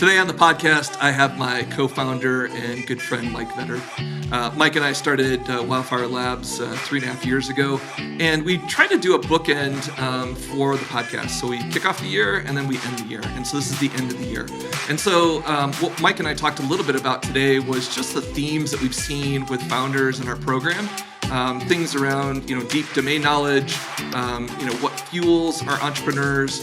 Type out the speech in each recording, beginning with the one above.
Today on the podcast, I have my co-founder and good friend, Mike Vetter. Mike and I started Wildfire Labs 3.5 years ago, and we try to do a bookend for the podcast. So we kick off the year, and then we end the year. And so this is the end of the year. And so what Mike and I talked a little bit about today was just the themes that we've seen with founders in our program. Things around, deep domain knowledge, what fuels our entrepreneurs,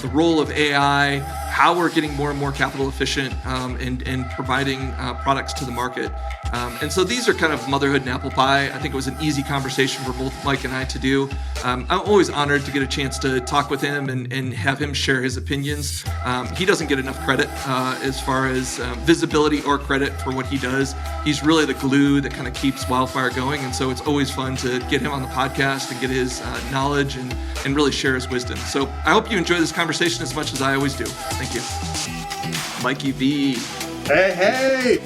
the role of AI, how we're getting more and more capital efficient and providing products to the market. And so these are kind of motherhood and apple pie. I think it was an easy conversation for both Mike and I to do. I'm always honored to get a chance to talk with him and have him share his opinions. He doesn't get enough credit as far as visibility or credit for what he does. He's really the glue that kind of keeps Wildfire going. And so it's always fun to get him on the podcast and get his knowledge and really share his wisdom. So I hope you enjoy this conversation as much as I always do. Thank you. Mikey V. Hey.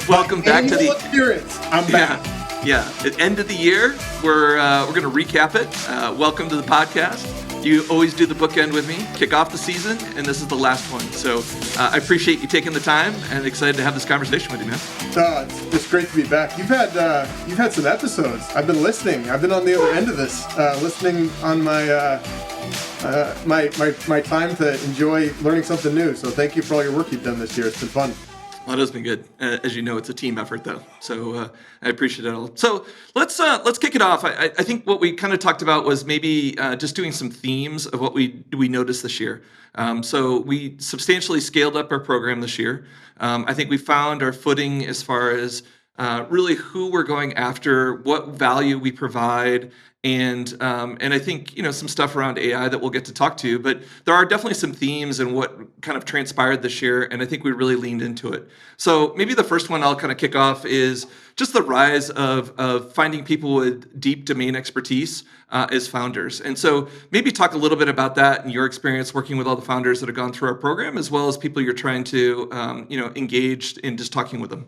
Welcome back to the appearance. I'm back. Yeah. At end of the year, we're going to recap it. Welcome to the podcast. You always do the bookend with me, kick off the season, and this is the last one. So I appreciate you taking the time and excited to have this conversation with you, man. It's great to be back. You've had some episodes. I've been listening. I've been on the other end of this, listening on my time to enjoy learning something new. So thank you for all your work you've done this year. It's been fun. Well, it has been good. As you know, it's a team effort, though. So I appreciate it all. So let's kick it off. I think what we kind of talked about was maybe just doing some themes of what we noticed this year. So we substantially scaled up our program this year. I think we found our footing as far as really who we're going after, what value we provide, and I think some stuff around AI that we'll get to talk to, but there are definitely some themes in what kind of transpired this year, and I think we really leaned into it. So maybe the first one I'll kind of kick off is just the rise of finding people with deep domain expertise as founders. And so maybe talk a little bit about that and your experience working with all the founders that have gone through our program, as well as people you're trying to engage in just talking with them.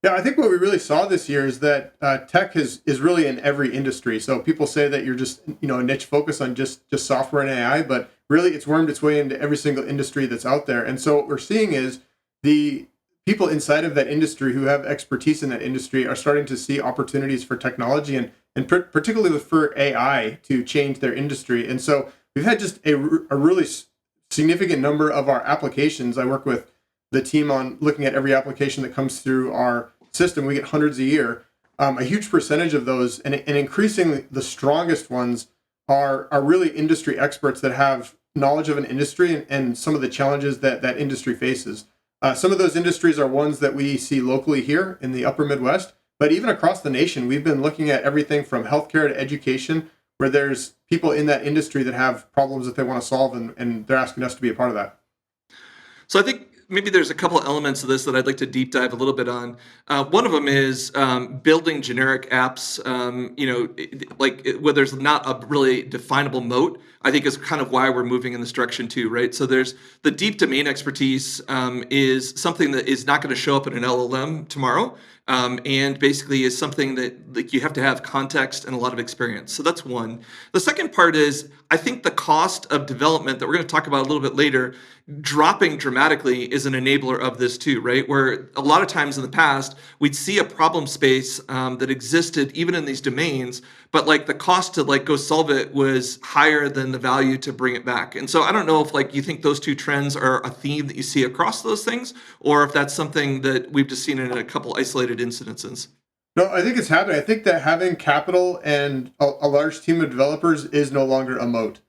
Yeah, I think what we really saw this year is that tech is really in every industry. So people say that you're just a niche focus on just software and AI, but really it's wormed its way into every single industry that's out there. And so what we're seeing is the people inside of that industry who have expertise in that industry are starting to see opportunities for technology and particularly for AI to change their industry. And so we've had just a really significant number of our applications. I work with the team on looking at every application that comes through our system. We get hundreds a year. A huge percentage of those, and increasingly the strongest ones, are really industry experts that have knowledge of an industry and some of the challenges that industry faces. Some of those industries are ones that we see locally here in the upper Midwest, but even across the nation, we've been looking at everything from healthcare to education, where there's people in that industry that have problems that they want to solve, and they're asking us to be a part of that. So I think maybe there's a couple of elements of this that I'd like to deep dive a little bit on. One of them is building generic apps, where there's not a really definable moat, I think is kind of why we're moving in this direction too, right? So there's the deep domain expertise is something that is not going to show up in an LLM tomorrow. And basically is something that you have to have context and a lot of experience. So that's one. The second part is, I think the cost of development that we're going to talk about a little bit later, dropping dramatically is an enabler of this too, right? Where a lot of times in the past, we'd see a problem space that existed even in these domains, but the cost to go solve it was higher than the value to bring it back. And so I don't know if you think those two trends are a theme that you see across those things, or if that's something that we've just seen in a couple isolated incidences. No, I think it's happening. I think that having capital and a large team of developers is no longer a moat.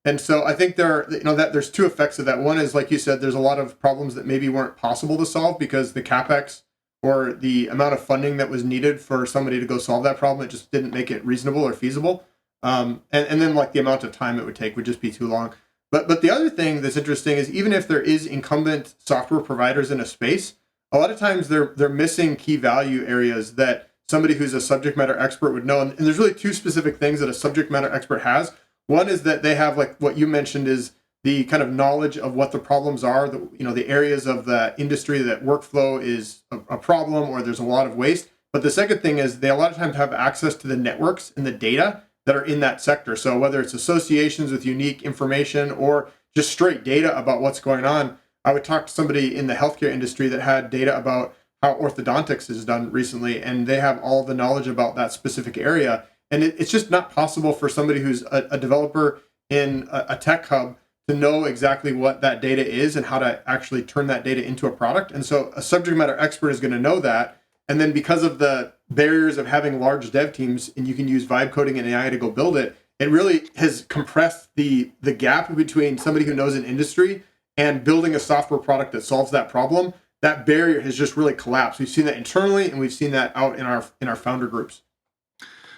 And so I think there's two effects of that. One is, like you said, there's a lot of problems that maybe weren't possible to solve because the CapEx or the amount of funding that was needed for somebody to go solve that problem, it just didn't make it reasonable or feasible. And then the amount of time it would take would just be too long. But the other thing that's interesting is, even if there is incumbent software providers in a space, a lot of times they're missing key value areas that somebody who's a subject matter expert would know. And there's really two specific things that a subject matter expert has. One is that they have, what you mentioned, is the kind of knowledge of what the problems are, the areas of the industry that workflow is a problem or there's a lot of waste. But the second thing is they a lot of times have access to the networks and the data that are in that sector. So whether it's associations with unique information or just straight data about what's going on, I would talk to somebody in the healthcare industry that had data about how orthodontics is done recently, and they have all the knowledge about that specific area. And it's just not possible for somebody who's a developer in a tech hub to know exactly what that data is and how to actually turn that data into a product. And so a subject matter expert is going to know that. And then because of the barriers of having large dev teams, and you can use vibe coding and AI to go build it, it really has compressed the gap between somebody who knows an industry and building a software product that solves that problem. That barrier has just really collapsed. We've seen that internally, and we've seen that out in our founder groups.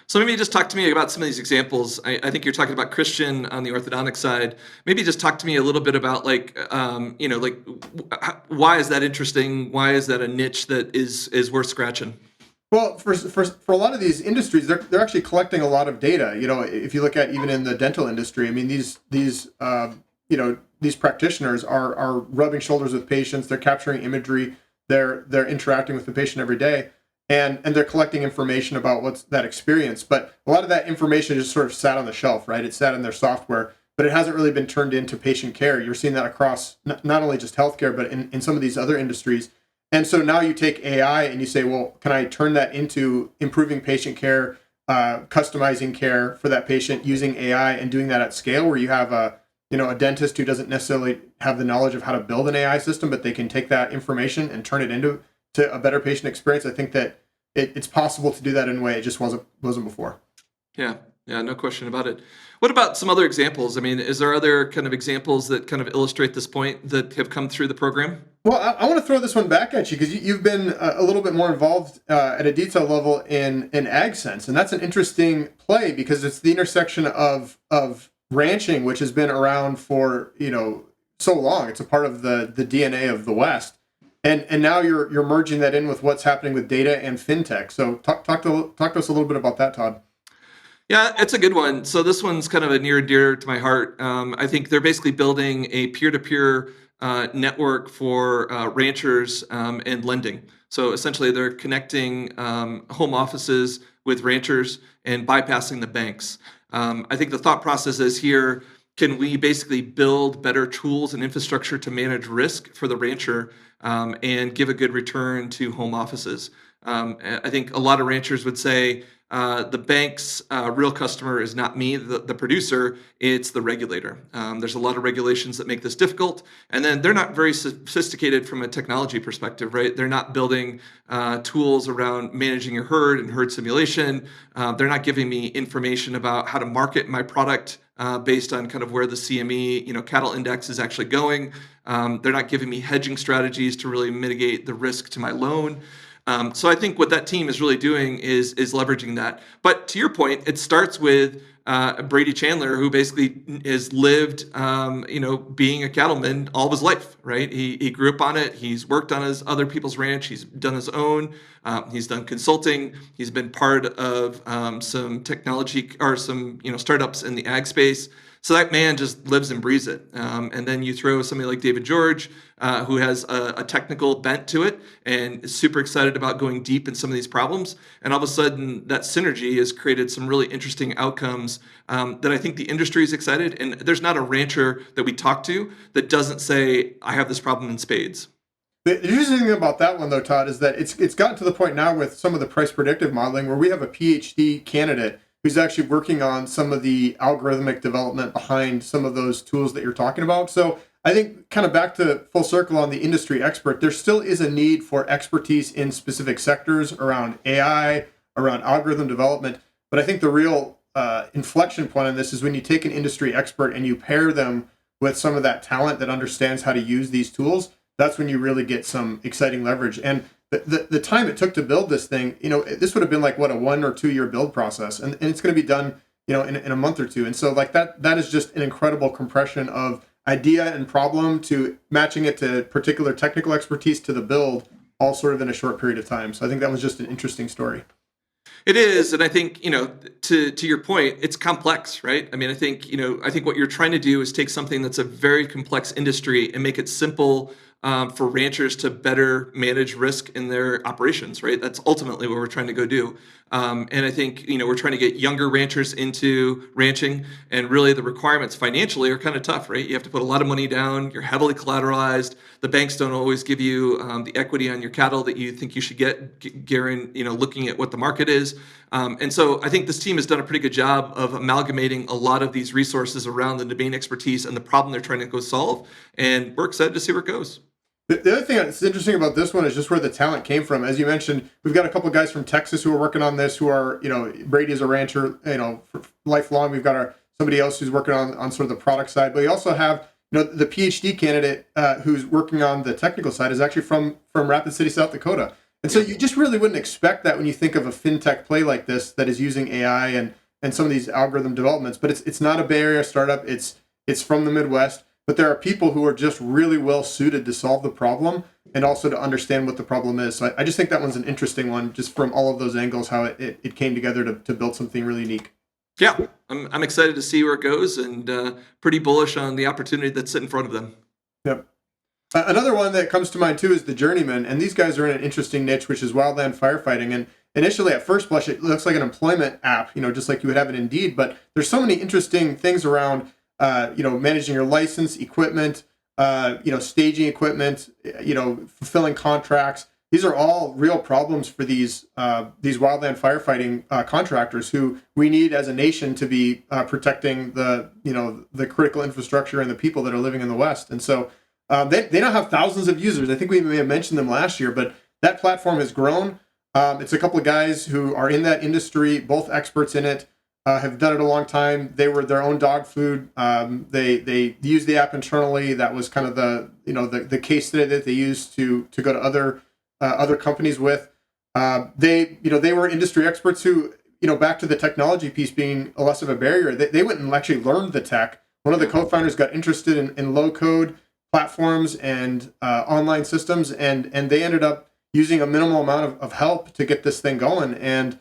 So maybe just talk to me about some of these examples. I think you're talking about Christian on the orthodontic side. Maybe just talk to me a little bit about why is that interesting? Why is that a niche that is worth scratching? Well, for a lot of these industries, they're actually collecting a lot of data. If you look at even in the dental industry, I mean, these practitioners are rubbing shoulders with patients. They're capturing imagery. They're interacting with the patient every day. And they're collecting information about what's that experience. But a lot of that information just sort of sat on the shelf, right? It sat in their software, but it hasn't really been turned into patient care. You're seeing that across not only just healthcare, but in some of these other industries. And so now you take AI and you say, well, can I turn that into improving patient care, customizing care for that patient using AI and doing that at scale, where you have a dentist who doesn't necessarily have the knowledge of how to build an AI system, but they can take that information and turn it into a better patient experience. I think that it's possible to do that in a way it just wasn't before. Yeah, no question about it. What about some other examples? I mean, is there other kind of examples that kind of illustrate this point that have come through the program? Well, I want to throw this one back at you because you've been a little bit more involved at a detail level in AgSense, and that's an interesting play because it's the intersection of ranching, which has been around for so long. It's a part of the DNA of the West. And now you're merging that in with what's happening with data and fintech. So talk to us a little bit about that, Todd. Yeah, it's a good one. So this one's kind of a near and dear to my heart. I think they're basically building a peer-to-peer network for ranchers and lending. So essentially, they're connecting home offices with ranchers and bypassing the banks. I think the thought process is here: can we basically build better tools and infrastructure to manage risk for the rancher and give a good return to home offices? I think a lot of ranchers would say the bank's real customer is not me, the producer, it's the regulator. There's a lot of regulations that make this difficult. And then they're not very sophisticated from a technology perspective, right? They're not building tools around managing your herd and herd simulation. They're not giving me information about how to market my product based on kind of where the CME, cattle index is actually going. They're not giving me hedging strategies to really mitigate the risk to my loan. So I think what that team is really doing is leveraging that. But to your point, it starts with Brady Chandler, who basically has lived, being a cattleman all of his life, right? He grew up on it. He's worked on his other people's ranch. He's done his own. He's done consulting. He's been part of some technology or some startups in the ag space. So that man just lives and breathes it. And then you throw somebody like David George, who has a technical bent to it and is super excited about going deep in some of these problems. And all of a sudden, that synergy has created some really interesting outcomes that I think the industry is excited. And there's not a rancher that we talk to that doesn't say, I have this problem in spades. The interesting thing about that one, though, Todd, is that it's gotten to the point now with some of the price predictive modeling where we have a PhD candidate who's actually working on some of the algorithmic development behind some of those tools that you're talking about. So I think kind of back to full circle on the industry expert, there still is a need for expertise in specific sectors around AI, around algorithm development. But I think the real inflection point on this is when you take an industry expert and you pair them with some of that talent that understands how to use these tools, that's when you really get some exciting leverage. And the time it took to build this thing, this would have been like a 1 or 2 year build process, and it's going to be done, in a month or two. And so like that is just an incredible compression of idea and problem to matching it to particular technical expertise to the build, all sort of in a short period of time. So I think that was just an interesting story. It is, and I think to your point, it's complex, right? I mean, I think what you're trying to do is take something that's a very complex industry and make it simple for ranchers to better manage risk in their operations, right? That's ultimately what we're trying to go do. And I think, we're trying to get younger ranchers into ranching, and really the requirements financially are kind of tough, right? You have to put a lot of money down. You're heavily collateralized. The banks don't always give you the equity on your cattle that you think you should get, looking at what the market is. And so I think this team has done a pretty good job of amalgamating a lot of these resources around the domain expertise and the problem they're trying to go solve. And we're excited to see where it goes. The other thing that's interesting about this one is just where the talent came from. As you mentioned, we've got a couple of guys from Texas who are working on this, who are, Brady is a rancher, for lifelong. We've got somebody else who's working on sort of the product side, but we also have, the PhD candidate who's working on the technical side is actually from Rapid City, South Dakota. And so you just really wouldn't expect that when you think of a fintech play like this that is using AI and some of these algorithm developments. But it's not a Bay Area startup. It's from the Midwest. But there are people who are just really well suited to solve the problem and also to understand what the problem is. So I just think that one's an interesting one, just from all of those angles, how it came together to build something really unique. Yeah, I'm excited to see where it goes, and pretty bullish on the opportunity that's in front of them. Yep. Another one that comes to mind too is the Journeyman, and these guys are in an interesting niche, which is wildland firefighting. And initially, at first blush, it looks like an employment app, just like you would have it Indeed. But there's so many interesting things around, managing your license, equipment, staging equipment, fulfilling contracts. These are all real problems for these wildland firefighting contractors who we need as a nation to be protecting the critical infrastructure and the people that are living in the West. And so they now have thousands of users. I think we may have mentioned them last year, but that platform has grown. It's a couple of guys who are in that industry, both experts in it, have done it a long time. They were their own dog food. They used the app internally. That was kind of the case study that they used to go to other companies with. They were industry experts who, back to the technology piece being less of a barrier, they went and actually learned the tech. One of the co-founders got interested in low code platforms and online systems, and they ended up using a minimal amount of help to get this thing going. And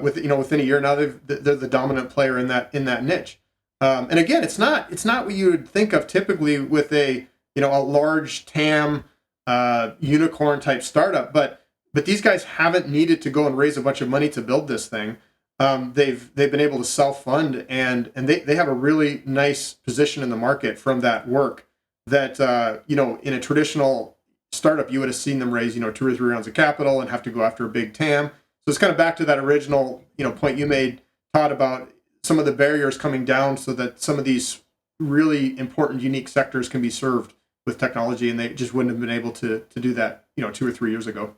within a year now, they're the dominant player in that niche. And again, it's not what you would think of typically with a large TAM unicorn type startup, but these guys haven't needed to go and raise a bunch of money to build this thing. They've been able to self-fund, and they have a really nice position in the market from that work that in a traditional startup you would have seen them raise 2 or 3 rounds of capital and have to go after a big TAM. So it's kind of back to that original point you made, Todd, about some of the barriers coming down so that some of these really important, unique sectors can be served with technology, and they just wouldn't have been able to do that 2 or 3 years ago.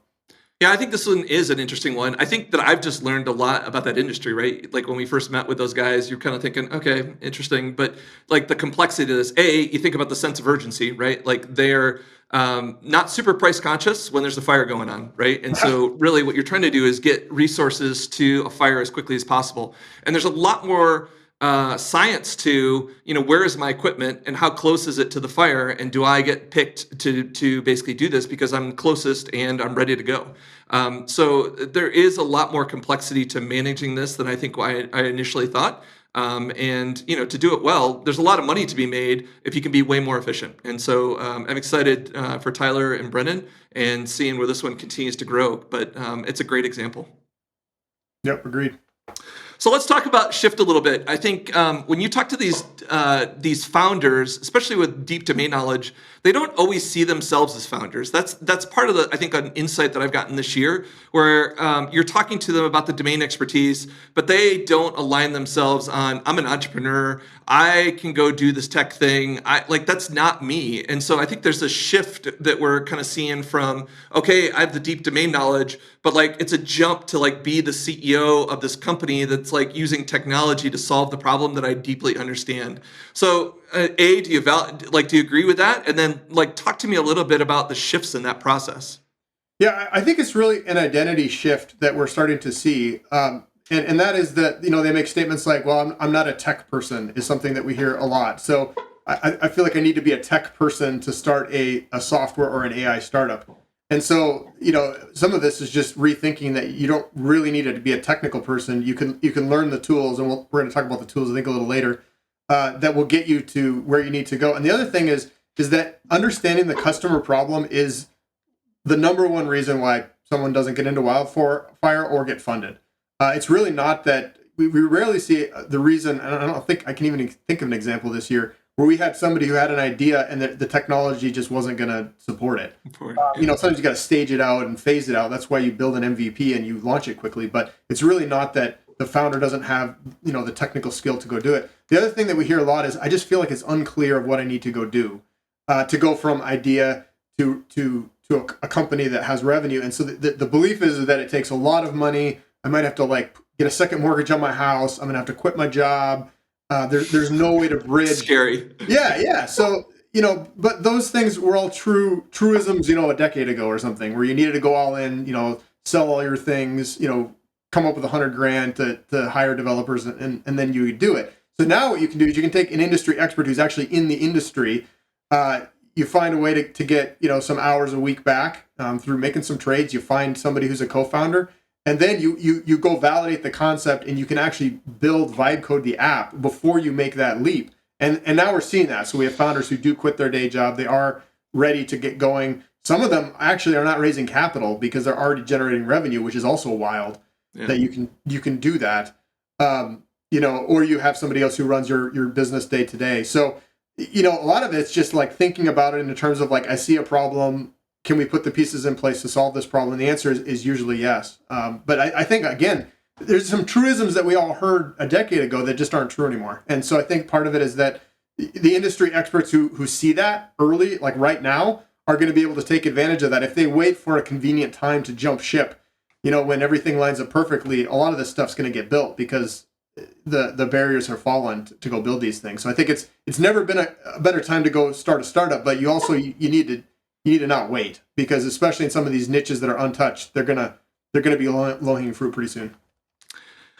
Yeah, I think this one is an interesting one. I think that I've just learned a lot about that industry, right? Like when we first met with those guys, you're kind of thinking, okay, interesting. But like the complexity of this, you think about the sense of urgency, right? Like they're not super price conscious when there's a fire going on, right? And so really what you're trying to do is get resources to a fire as quickly as possible. And there's a lot more science to, where is my equipment and how close is it to the fire, and do I get picked to basically do this because I'm closest and I'm ready to go. So there is a lot more complexity to managing this than I think I initially thought. And to do it well, there's a lot of money to be made if you can be way more efficient. And so I'm excited for Tyler and Brennan and seeing where this one continues to grow. But it's a great example. Yep, agreed. So let's talk about Shift a little bit. I think when you talk to these founders, especially with deep domain knowledge, they don't always see themselves as founders. That's part of I think an insight that I've gotten this year, where you're talking to them about the domain expertise, but they don't align themselves on, I'm an entrepreneur, I can go do this tech thing. That's not me. And so I think there's a shift that we're kind of seeing from, okay, I have the deep domain knowledge, but it's a jump to be the CEO of this company that's using technology to solve the problem that I deeply understand. So do you agree with that? And then talk to me a little bit about the shifts in that process. Yeah, I think it's really an identity shift that we're starting to see. And that is that, they make statements like, well, I'm not a tech person, is something that we hear a lot. So I feel like I need to be a tech person to start a software or an AI startup. And so, some of this is just rethinking that you don't really need to be a technical person. You can learn the tools, and we're going to talk about the tools, I think, a little later, that will get you to where you need to go. And the other thing is is that understanding the customer problem is the number one reason why someone doesn't get into wildfire or get funded. It's really not that we rarely see the reason. And I don't think I can even think of an example this year where we had somebody who had an idea and the technology just wasn't going to support it. Sometimes you got to stage it out and phase it out. That's why you build an MVP and you launch it quickly. But it's really not that the founder doesn't have, the technical skill to go do it. The other thing that we hear a lot is I just feel like it's unclear of what I need to go do to go from idea to a company that has revenue. And so the belief is that it takes a lot of money. I might have to get a second mortgage on my house. I'm going to have to quit my job. There's no way to bridge. Scary. Yeah. So, but those things were all truisms, a decade ago or something, where you needed to go all in, sell all your things, come up with $100,000 to hire developers and then you do it. So now what you can do is you can take an industry expert who's actually in the industry. You find a way to get, some hours a week back through making some trades. You find somebody who's a co-founder. And then you go validate the concept and you can actually vibe code the app before you make that leap. And now we're seeing that. So we have founders who do quit their day job. They are ready to get going. Some of them actually are not raising capital because they're already generating revenue, which is also wild that you can do that. Or you have somebody else who runs your business day to day. So, a lot of it's just thinking about it in terms of I see a problem. Can we put the pieces in place to solve this problem? And the answer is usually yes. But I think, again, there's some truisms that we all heard a decade ago that just aren't true anymore. And so I think part of it is that the industry experts who see that early, right now, are going to be able to take advantage of that. If they wait for a convenient time to jump ship, when everything lines up perfectly, a lot of this stuff's going to get built because the barriers have fallen to go build these things. So I think it's never been a better time to go start a startup, but you need to not wait, because especially in some of these niches that are untouched, they're gonna be low-hanging fruit pretty soon.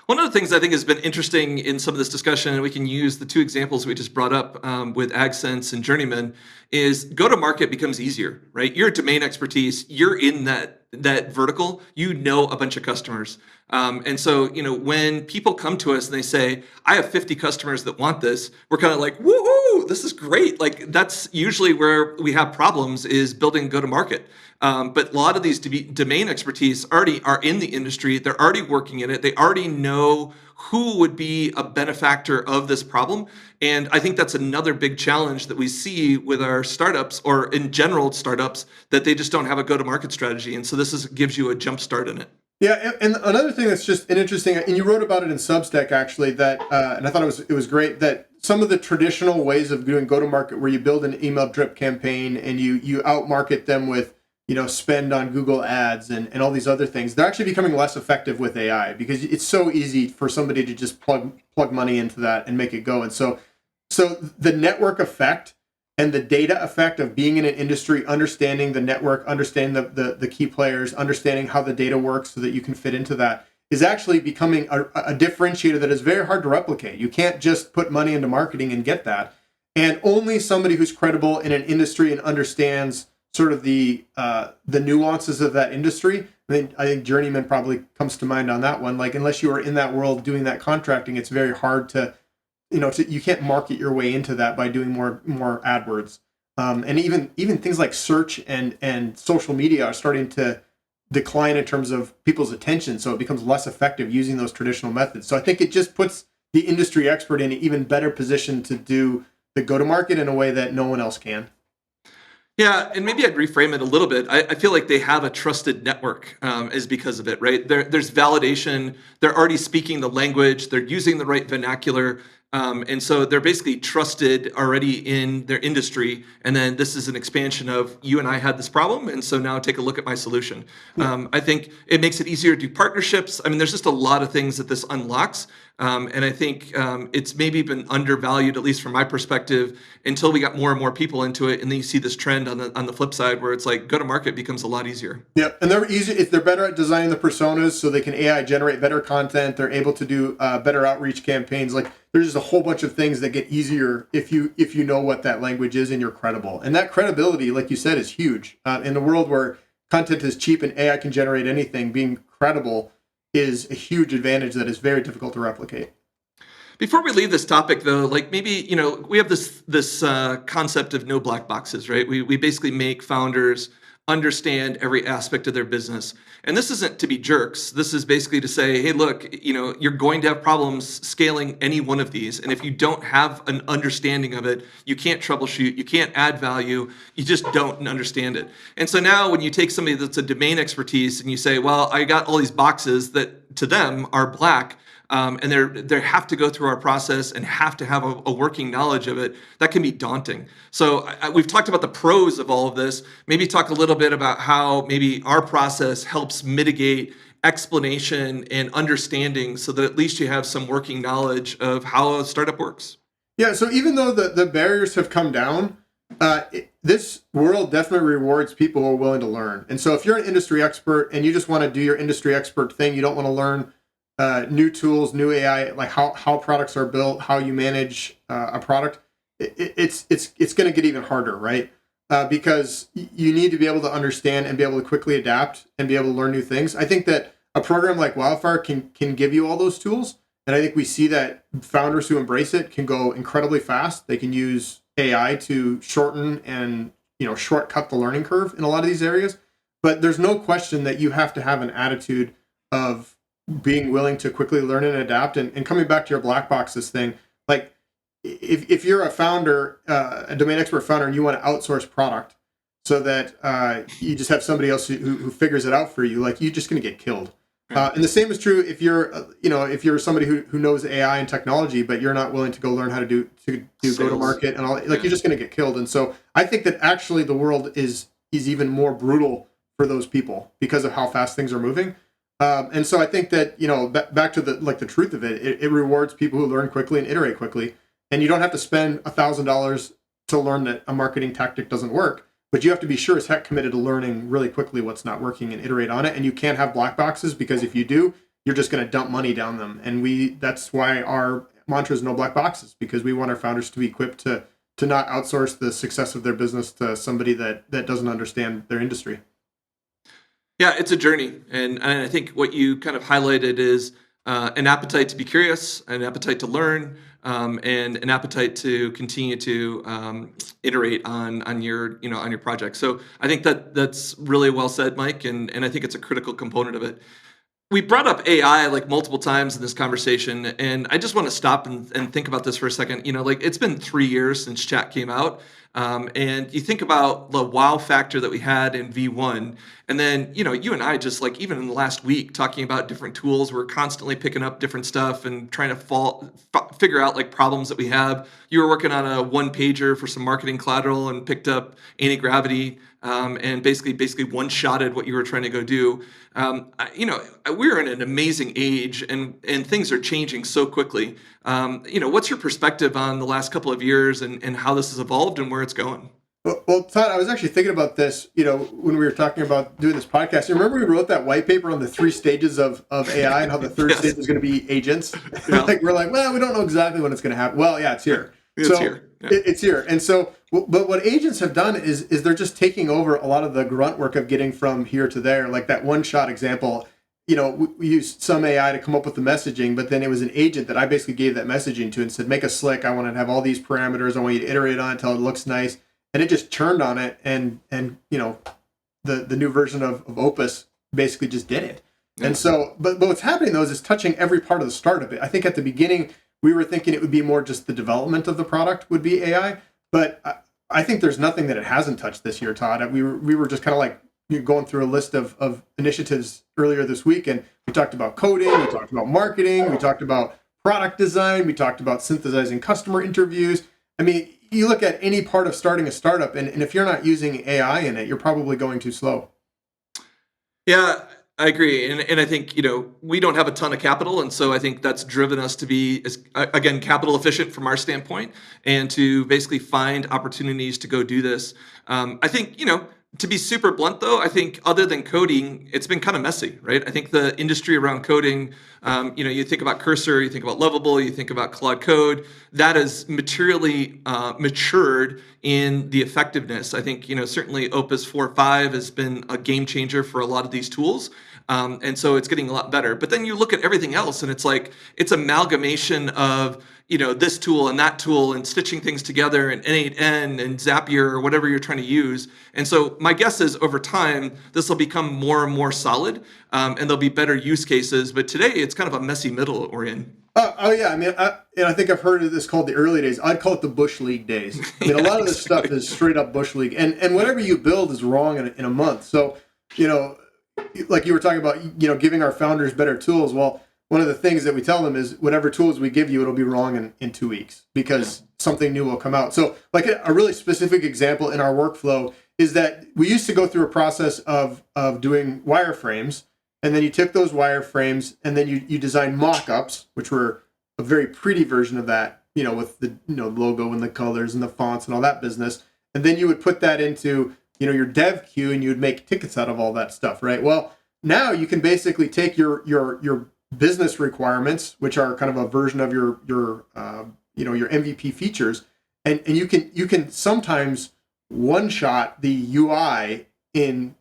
One of the things I think has been interesting in some of this discussion, and we can use the two examples we just brought up with AgSense and Journeyman, is go-to-market becomes easier, right? Your domain expertise, you're in that vertical, a bunch of customers. And so, when people come to us and they say, I have 50 customers that want this, we're kind of like, woohoo, this is great. That's usually where we have problems, is building go-to-market. But a lot of these domain expertise already are in the industry. They're already working in it. They already know who would be a benefactor of this problem. And I think that's another big challenge that we see with our startups, or in general startups, that they just don't have a go-to-market strategy. And so this gives you a jump start in it. Yeah, and another thing that's just an interesting, and you wrote about it in Substack actually, that and I thought it was great, that some of the traditional ways of doing go-to-market, where you build an email drip campaign and you outmarket them with spend on Google ads and all these other things, they're actually becoming less effective with AI, because it's so easy for somebody to just plug money into that and make it go. And so the network effect and the data effect of being in an industry, understanding the network, understanding the key players, understanding how the data works so that you can fit into that, is actually becoming a differentiator that is very hard to replicate. You can't just put money into marketing and get that. And only somebody who's credible in an industry and understands sort of the nuances of that industry. I think Journeyman probably comes to mind on that one. Unless you are in that world doing that contracting, it's very hard to, you can't market your way into that by doing more AdWords. And even things like search and social media are starting to decline in terms of people's attention. So it becomes less effective using those traditional methods. So I think it just puts the industry expert in an even better position to do the go-to-market in a way that no one else can. Yeah, and maybe I'd reframe it a little bit. I feel like they have a trusted network is because of it, right? There's validation. They're already speaking the language. They're using the right vernacular. And so they're basically trusted already in their industry. And then this is an expansion of, you and I had this problem, and so now take a look at my solution. Yeah. I think it makes it easier to do partnerships. I mean, there's just a lot of things that this unlocks. And I think it's maybe been undervalued, at least from my perspective, until we got more and more people into it. And then you see this trend on the flip side, where it's like go-to-market becomes a lot easier. Yeah, and they're easy. If they're better at designing the personas, so they can AI generate better content. They're able to do better outreach campaigns. There's just a whole bunch of things that get easier if you know what that language is and you're credible. And that credibility, like you said, is huge. In a world where content is cheap and AI can generate anything, being credible is a huge advantage that is very difficult to replicate. Before we leave this topic, though, like maybe we have this concept of no black boxes, right? We basically make founders understand every aspect of their business, and this isn't to be jerks. This is basically to say, hey, look, you're going to have problems scaling any one of these, and if you don't have an understanding of it, you can't troubleshoot, you can't add value, you just don't understand it. And so now, when you take somebody that's a domain expertise and you say, well, I got all these boxes that to them are black. And they have to go through our process and have to have a working knowledge of it. That can be daunting. So we've talked about the pros of all of this. Maybe talk a little bit about how maybe our process helps mitigate explanation and understanding, so that at least you have some working knowledge of how a startup works. Yeah. So even though the barriers have come down, this world definitely rewards people who are willing to learn. And so if you're an industry expert and you just want to do your industry expert thing, you don't want to learn new tools, new AI, like how products are built, how you manage a product, it's going to get even harder, right? Because you need to be able to understand and be able to quickly adapt and be able to learn new things. I think that a program like Wildfire can give you all those tools, and I think we see that founders who embrace it can go incredibly fast. They can use AI to shorten and shortcut the learning curve in a lot of these areas. But there's no question that you have to have an attitude of being willing to quickly learn and adapt. And coming back to your black boxes thing, like if you're a founder, a domain expert founder, and you want to outsource product so that you just have somebody else who figures it out for you, like, you're just going to get killed. And the same is true if you're, if you're somebody who knows AI and technology, but you're not willing to go learn how to do go to market and all, like, you're just going to get killed. And so I think that actually the world is even more brutal for those people because of how fast things are moving. And so I think that, back to the truth of it rewards people who learn quickly and iterate quickly. And you don't have to spend $1,000 to learn that a marketing tactic doesn't work, but you have to be sure as heck committed to learning really quickly what's not working and iterate on it. And you can't have black boxes, because if you do, you're just going to dump money down them. And that's why our mantra is no black boxes, because we want our founders to be equipped to not outsource the success of their business to somebody that doesn't understand their industry. Yeah, it's a journey. And I think what you kind of highlighted is an appetite to be curious, an appetite to learn, and an appetite to continue to iterate on your project. So I think that's really well said, Mike, and I think it's a critical component of it. We brought up AI like multiple times in this conversation, and I just want to stop and think about this for a second. It's been 3 years since chat came out. And you think about the wow factor that we had in V1, and then, you and I just, like, even in the last week, talking about different tools, we're constantly picking up different stuff and trying to figure out like problems that we have. You were working on a one pager for some marketing collateral and picked up anti-gravity, and basically one-shotted what you were trying to go do. We're in an amazing age, and things are changing so quickly. What's your perspective on the last couple of years and how this has evolved and where it's going? Well, Todd, I was actually thinking about this, when we were talking about doing this podcast. You remember we wrote that white paper on the 3 stages of AI and how the third stage is going to be agents? Yeah. We're like, well, we don't know exactly when it's going to happen. Well, yeah, it's here. It's here. Yeah. It's here. And so, but what agents have done is they're just taking over a lot of the grunt work of getting from here to there. Like that one-shot example, we used some AI to come up with the messaging, but then it was an agent that I basically gave that messaging to and said, make a slick. I want to have all these parameters. I want you to iterate on it until it looks nice. And it just churned on it. And the new version of Opus basically just did it. Yeah. And so, but what's happening though is it's touching every part of the startup. I think at the beginning, we were thinking it would be more just the development of the product would be AI. But I think there's nothing that it hasn't touched this year, Todd. We were just kind of like going through a list of initiatives earlier this week, and we talked about coding, we talked about marketing, we talked about product design, we talked about synthesizing customer interviews. I mean, you look at any part of starting a startup, and if you're not using AI in it, you're probably going too slow. Yeah, I agree. And I think, we don't have a ton of capital. And so I think that's driven us to be, again, capital efficient from our standpoint, and to basically find opportunities to go do this. I think, to be super blunt, though, I think other than coding, it's been kind of messy, right? I think the industry around coding, you think about Cursor, you think about Lovable, you think about Claude Code, that has materially matured in the effectiveness. I think, certainly Opus 4.5 has been a game changer for a lot of these tools. And so it's getting a lot better. But then you look at everything else and it's like, it's amalgamation of, this tool and that tool and stitching things together and N8N and Zapier or whatever you're trying to use. And so my guess is over time, this will become more and more solid, and there'll be better use cases. But today it's kind of a messy middle we're in. Oh yeah, I mean, I think I've heard of this called the early days. I'd call it the Bush League days. I mean, a lot of this stuff is straight up Bush League, and whatever you build is wrong in a month. So, like you were talking about, giving our founders better tools. Well, one of the things that we tell them is whatever tools we give you, it'll be wrong in 2 weeks because something new will come out. So, like a really specific example in our workflow is that we used to go through a process of doing wireframes. And then you took those wireframes and then you design mock-ups, which were a very pretty version of that, with the logo and the colors and the fonts and all that business. And then you would put that into, your dev queue and you would make tickets out of all that stuff, right? Well, now you can basically take your business requirements, which are kind of a version of your MVP features, and you can sometimes one-shot the UI in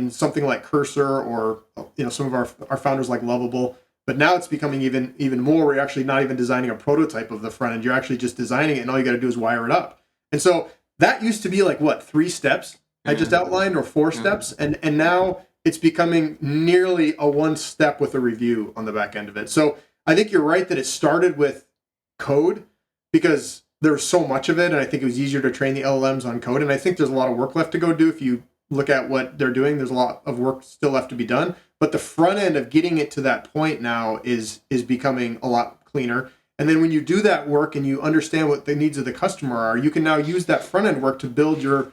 something like Cursor or some of our founders like Lovable, but now it's becoming even more where you're actually not even designing a prototype of the front end. You're actually just designing it, and all you got to do is wire it up. And so that used to be like 3 steps I just outlined, or 4 steps, and now it's becoming nearly a 1 step with a review on the back end of it. So I think you're right that it started with code because there's so much of it, and I think it was easier to train the LLMs on code. And I think there's a lot of work left to go do. If you look at what they're doing, there's a lot of work still left to be done. But the front end of getting it to that point now is becoming a lot cleaner. And then when you do that work and you understand what the needs of the customer are, you can now use that front end work to build your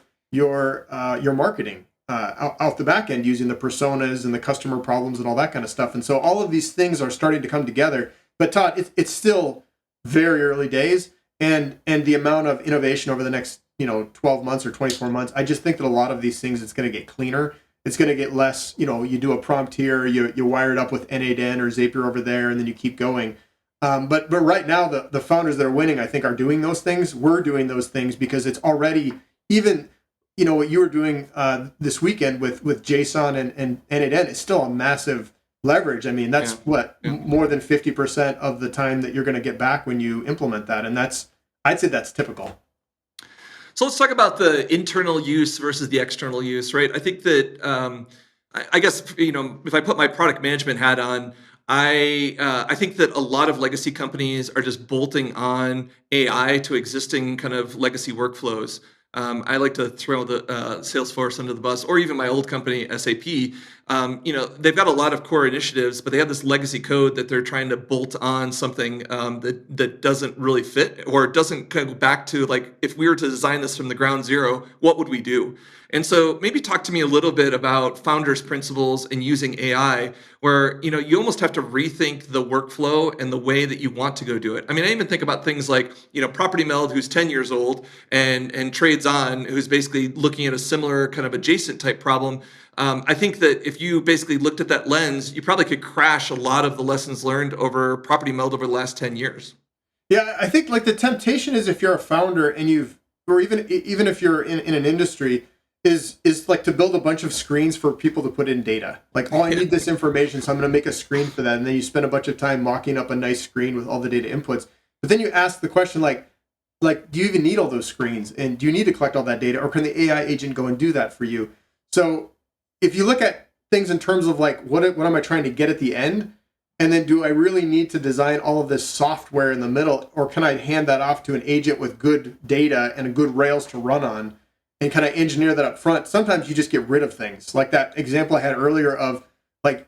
marketing out the back end using the personas and the customer problems and all that kind of stuff. And so all of these things are starting to come together. But Todd, it's still very early days, and the amount of innovation over the next 12 months or 24 months, I just think that a lot of these things, it's going to get cleaner. It's going to get less, you do a prompt here, you wire it up with N8N or Zapier over there, and then you keep going. But right now, the founders that are winning, I think, are doing those things. We're doing those things because it's already, even, what you were doing this weekend with JSON and N8N is still a massive leverage. I mean, that's more than 50% of the time that you're going to get back when you implement that. And I'd say that's typical. So let's talk about the internal use versus the external use, right? I think that, I guess, if I put my product management hat on, I think that a lot of legacy companies are just bolting on AI to existing kind of legacy workflows. I like to throw the Salesforce under the bus, or even my old company, SAP. They've got a lot of core initiatives, but they have this legacy code that they're trying to bolt on something that doesn't really fit, or doesn't go back to, like, if we were to design this from the ground zero, what would we do? And so maybe talk to me a little bit about founders' principles and using AI, where you almost have to rethink the workflow and the way that you want to go do it. I mean, I even think about things like Property Meld, who's 10 years old, and Trades On, who's basically looking at a similar kind of adjacent type problem. I think that if you basically looked at that lens, you probably could crash a lot of the lessons learned over Property Meld over the last 10 years. Yeah, I think like the temptation is, if you're a founder and or even if you're in an industry, is like to build a bunch of screens for people to put in data. Like, I need this information, so I'm going to make a screen for that. And then you spend a bunch of time mocking up a nice screen with all the data inputs. But then you ask the question, like, do you even need all those screens? And do you need to collect all that data? Or can the AI agent go and do that for you? So if you look at things in terms of like, what am I trying to get at the end? And then do I really need to design all of this software in the middle? Or can I hand that off to an agent with good data and good rails to run on? And kind of engineer that up front? Sometimes you just get rid of things. Like that example I had earlier of, like,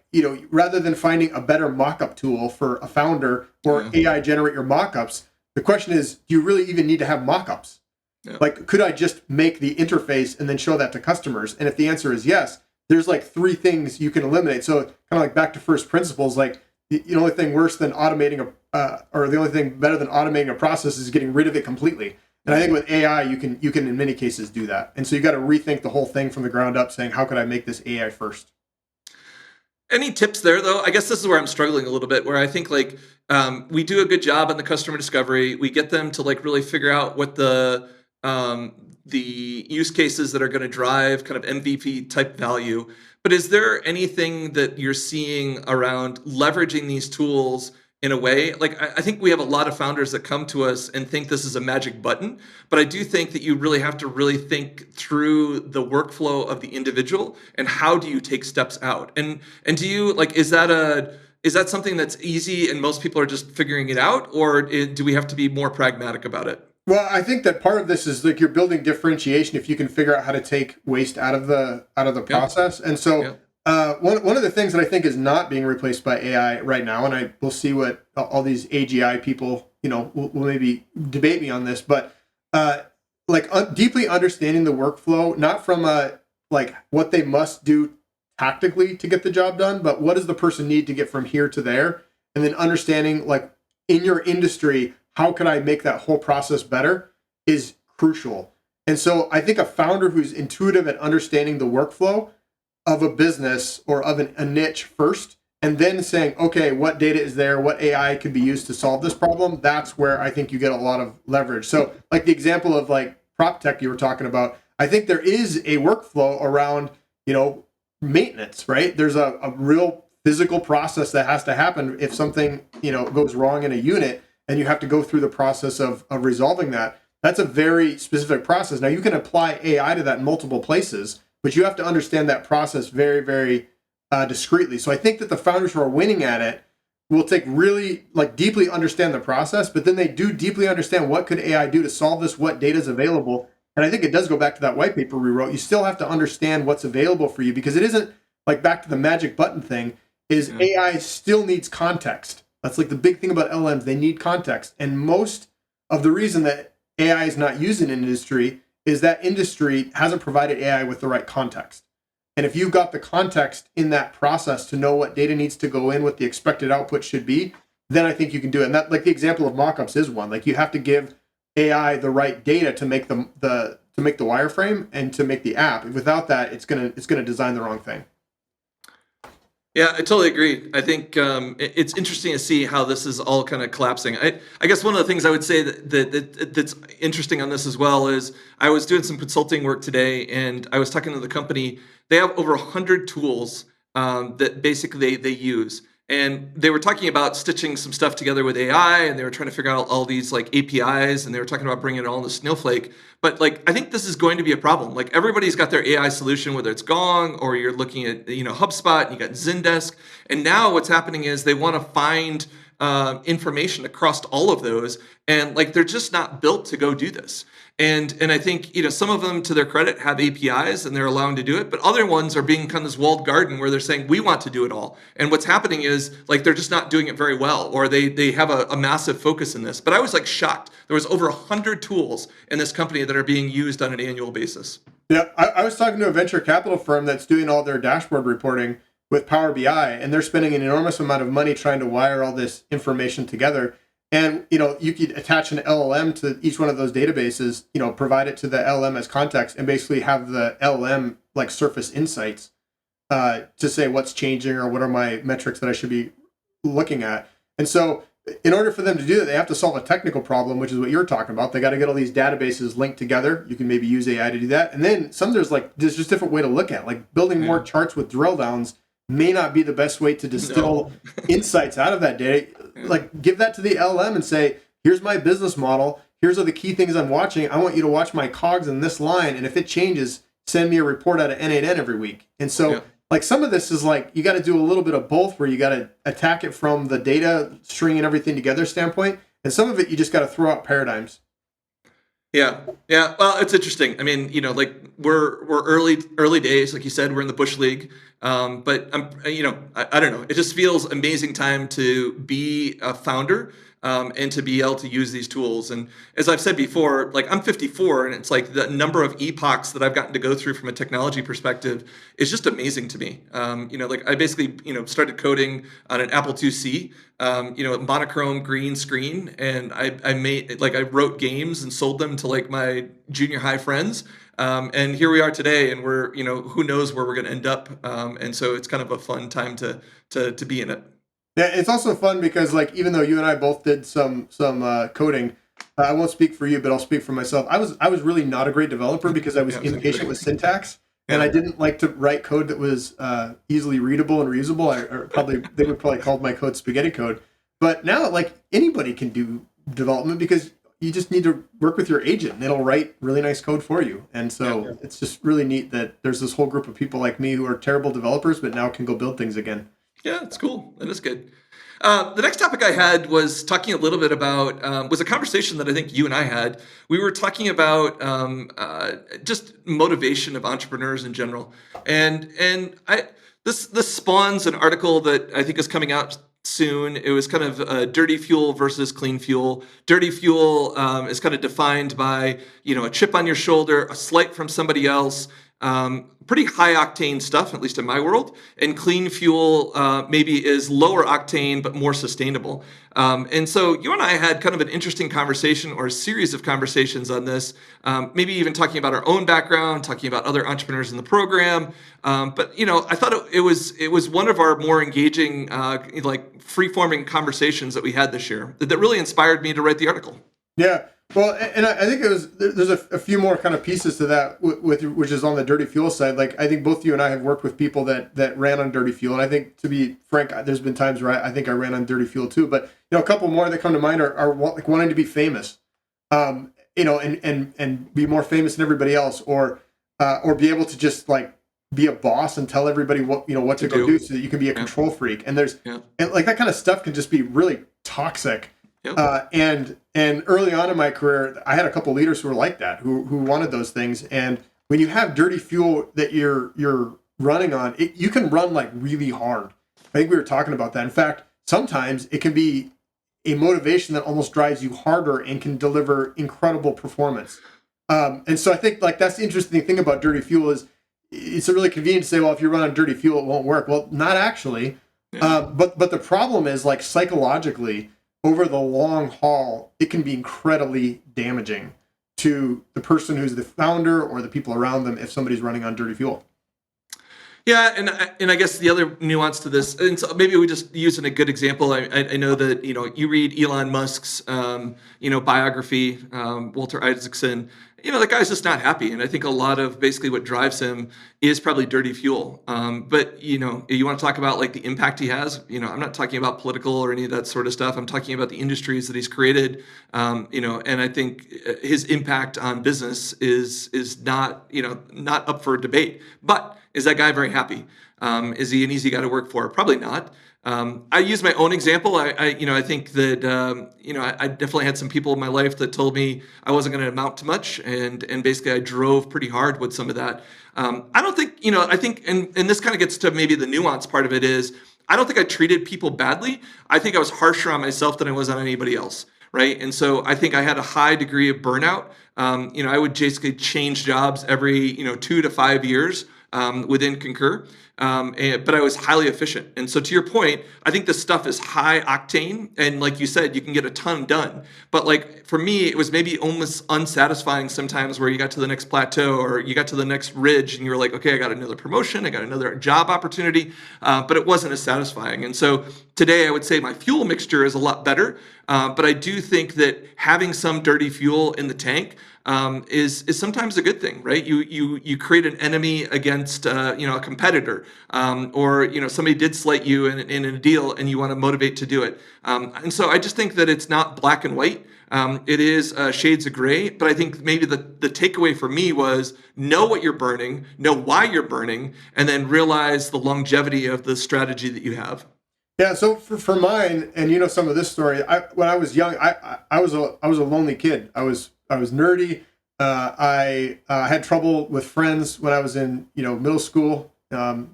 rather than finding a better mock-up tool for a founder or AI generate your mock-ups, the question is, do you really even need to have mock-ups? Yeah. Like, could I just make the interface and then show that to customers? And if the answer is yes, there's like 3 things you can eliminate. So kind of like back to first principles, like the only thing worse than automating or the only thing better than automating a process is getting rid of it completely. And I think with AI, you can in many cases do that. And so you got to rethink the whole thing from the ground up, saying, how could I make this AI first? Any tips there, though? I guess this is where I'm struggling a little bit, where I think like we do a good job on the customer discovery. We get them to like really figure out what the use cases that are going to drive kind of MVP type value. But is there anything that you're seeing around leveraging these tools in a way? Like, I think we have a lot of founders that come to us and think this is a magic button, but I do think that you really have to really think through the workflow of the individual and how do you take steps out? And do you like, is that something that's easy and most people are just figuring it out, or do we have to be more pragmatic about it? Well, I think that part of this is like you're building differentiation if you can figure out how to take waste out of the process. And so one of the things that I think is not being replaced by AI right now, and I will see what all these AGI people, will maybe debate me on this, but deeply understanding the workflow, not from like what they must do tactically to get the job done, but what does the person need to get from here to there, and then understanding like in your industry, how can I make that whole process better is crucial. And so I think a founder who's intuitive at understanding the workflow of a business or of a niche first, and then saying, okay, what data is there? What AI could be used to solve this problem? That's where I think you get a lot of leverage. So like the example of like prop tech you were talking about, I think there is a workflow around, maintenance, right? There's a real physical process that has to happen if something, goes wrong in a unit, and you have to go through the process of resolving that. That's a very specific process. Now, you can apply AI to that in multiple places, but you have to understand that process very, very discreetly. So I think that the founders who are winning at it will take really, deeply understand the process, but then they do deeply understand what could AI do to solve this, what data is available. And I think it does go back to that white paper we wrote. You still have to understand what's available for you, because it isn't like back to the magic button thing, is AI still needs context. That's like the big thing about LLMs. They need context. And most of the reason that AI is not used in industry is that industry hasn't provided AI with the right context. And if you've got the context in that process to know what data needs to go in, what the expected output should be, then I think you can do it. And that, like the example of mockups is one. Like you have to give AI the right data to make the wireframe and to make the app. Without that, it's gonna design the wrong thing. Yeah, I totally agree. I think it's interesting to see how this is all kind of collapsing. I guess one of the things I would say that's interesting on this as well is I was doing some consulting work today, and I was talking to the company. They have over 100 tools that basically they use. And they were talking about stitching some stuff together with AI, and they were trying to figure out all these like APIs, and they were talking about bringing it all into Snowflake. But like, I think this is going to be a problem. Like everybody's got their AI solution, whether it's Gong or you're looking at HubSpot, and you got Zendesk. And now what's happening is they want to find information across all of those, and like they're just not built to go do this. And I think some of them, to their credit, have APIs and they're allowing to do it, but other ones are being kind of this walled garden where they're saying we want to do it all. And what's happening is like they're just not doing it very well, or they have a massive focus in this. But I was like shocked. There was over 100 tools in this company that are being used on an annual basis. Yeah, I was talking to a venture capital firm that's doing all their dashboard reporting with Power BI, and they're spending an enormous amount of money trying to wire all this information together. And, you could attach an LLM to each one of those databases, provide it to the LLM as context, and basically have the LLM like surface insights to say what's changing or what are my metrics that I should be looking at. And so in order for them to do that, they have to solve a technical problem, which is what you're talking about. They got to get all these databases linked together. You can maybe use AI to do that. And then there's just different way to look at it. Like building more charts with drill downs may not be the best way to distill insights out of that data. Like give that to the LLM and say, here's my business model. Here's all the key things I'm watching. I want you to watch my cogs in this line. And if it changes, send me a report out of N8N every week. And so like some of this is like, you got to do a little bit of both, where you got to attack it from the data stringing everything together standpoint. And some of it, you just got to throw out paradigms. Yeah. Well, it's interesting. I mean, like we're early days, like you said, we're in the Bush League. But I don't know. It just feels amazing time to be a founder and to be able to use these tools. And as I've said before, like I'm 54, and it's like the number of epochs that I've gotten to go through from a technology perspective is just amazing to me. Like I basically, started coding on an Apple IIc, monochrome green screen, and I made like I wrote games and sold them to like my junior high friends. And here we are today, and we're, who knows where we're going to end up. And so it's kind of a fun time to be in it. Yeah, it's also fun because like even though you and I both did some coding, I won't speak for you, but I'll speak for myself. I was really not a great developer because I was impatient with syntax. and I Yeah. didn't like to write code that was easily readable and reusable. They would probably call my code spaghetti code. But now, like, anybody can do development because you just need to work with your agent, and it'll write really nice code for you. And Yeah. so it's just really neat that there's this whole group of people like me who are terrible developers, but now can go build things again. Yeah, it's cool. That is good. The next topic I had was talking a little bit about was a conversation that I think you and I had. We were talking about just motivation of entrepreneurs in general, and I this spawns an article that I think is coming out soon. It was kind of dirty fuel versus clean fuel. Dirty fuel is kind of defined by a chip on your shoulder, a slight from somebody else. Pretty high octane stuff, at least in my world. And clean fuel maybe is lower octane, but more sustainable. And so you and I had kind of an interesting conversation or a series of conversations on this, maybe even talking about our own background, talking about other entrepreneurs in the program. But I thought it was one of our more engaging, like free-forming conversations that we had this year that really inspired me to write the article. Yeah. Well, and I think there's a few more kind of pieces to that which is on the dirty fuel side. Like, I think both you and I have worked with people that ran on dirty fuel. And I think, to be frank, there's been times where I think I ran on dirty fuel too. But, a couple more that come to mind are like wanting to be famous, and be more famous than everybody else, or be able to just like be a boss and tell everybody what to go do so that you can be a control freak. And and like that kind of stuff can just be really toxic. Yep. And early on in my career, I had a couple leaders who were like that, who wanted those things. And when you have dirty fuel that you're running on, you can run like really hard. I think we were talking about that. In fact, sometimes it can be a motivation that almost drives you harder and can deliver incredible performance. And so I think like that's the interesting thing about dirty fuel is it's really convenient to say, well, if you run on dirty fuel, it won't work. Well, not actually. Yeah. But the problem is like psychologically, over the long haul, it can be incredibly damaging to the person who's the founder or the people around them if somebody's running on dirty fuel. Yeah, and I guess the other nuance to this, and so maybe we just using a good example. I know that you read Elon Musk's biography, Walter Isaacson. The guy's just not happy, and I think a lot of basically what drives him is probably dirty fuel. But you want to talk about like the impact he has. I'm not talking about political or any of that sort of stuff. I'm talking about the industries that he's created. And I think his impact on business is not not up for debate. But is that guy very happy? Is he an easy guy to work for? Probably not. I use my own example. I think that I definitely had some people in my life that told me I wasn't going to amount to much, and basically I drove pretty hard with some of that. I don't think I think, and this kind of gets to maybe the nuance part of it is I don't think I treated people badly. I think I was harsher on myself than I was on anybody else. Right. And so I think I had a high degree of burnout. I would basically change jobs every 2 to 5 years within Concur. But I was highly efficient. And so to your point, I think this stuff is high octane. And like you said, you can get a ton done. But like for me, it was maybe almost unsatisfying sometimes where you got to the next plateau or you got to the next ridge and you were like, okay, I got another promotion, I got another job opportunity, but it wasn't as satisfying. And so today I would say my fuel mixture is a lot better. But I do think that having some dirty fuel in the tank is sometimes a good thing, right? You create an enemy against a competitor, or somebody did slight you in a deal, and you want to motivate to do it. And so I just think that it's not black and white. It is shades of gray. But I think maybe the takeaway for me was know what you're burning, know why you're burning, and then realize the longevity of the strategy that you have. Yeah, so for mine, and some of this story, when I was young, I was a lonely kid. I was nerdy. I had trouble with friends when I was in middle school.